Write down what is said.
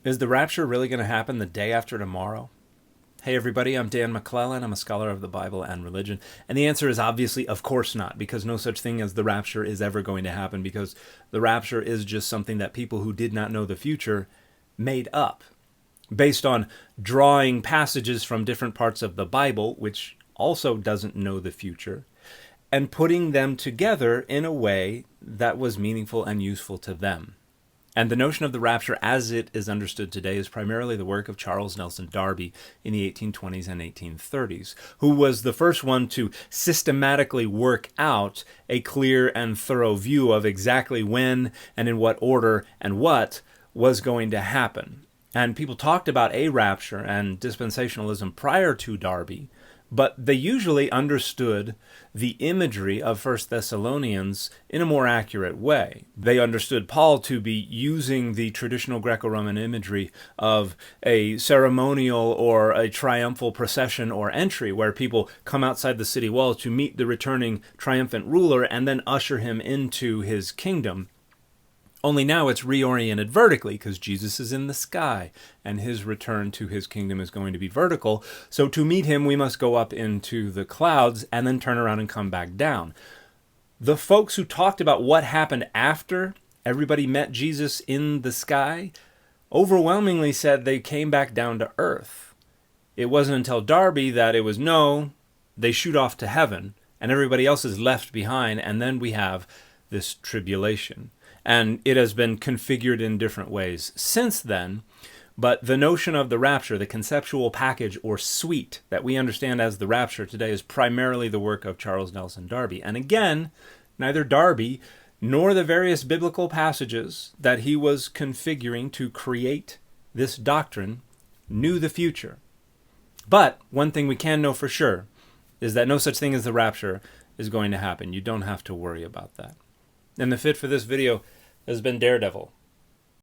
Is the rapture really going to happen the day after tomorrow? Hey everybody, I'm Dan McClellan. I'm a scholar of the Bible and religion. And the answer is obviously, of course not, because no such thing as the rapture is ever going to happen, because the rapture is just something that people who did not know the future made up, based on drawing passages from different parts of the Bible, which also doesn't know the future, and putting them together in a way that was meaningful and useful to them. And the notion of the rapture as it is understood today is primarily the work of Charles Nelson Darby in the 1820s and 1830s, who was the first one to systematically work out a clear and thorough view of exactly when and in what order and what was going to happen. And people talked about a rapture and dispensationalism prior to Darby, but they usually understood the imagery of First Thessalonians in a more accurate way. They understood Paul to be using the traditional Greco-Roman imagery of a ceremonial or a triumphal procession or entry where people come outside the city walls to meet the returning triumphant ruler and then usher him into his kingdom. Only now it's reoriented vertically because Jesus is in the sky and his return to his kingdom is going to be vertical. So to meet him, we must go up into the clouds and then turn around and come back down. The folks who talked about what happened after everybody met Jesus in the sky overwhelmingly said they came back down to earth. It wasn't until Darby that it was no, they shoot off to heaven and everybody else is left behind, and then we have this tribulation. And it has been configured in different ways since then. But the notion of the rapture, the conceptual package or suite that we understand as the rapture today, is primarily the work of Charles Nelson Darby. And again, neither Darby nor the various biblical passages that he was configuring to create this doctrine knew the future. But one thing we can know for sure is that no such thing as the rapture is going to happen. You don't have to worry about that. And the fit for this video has been Daredevil.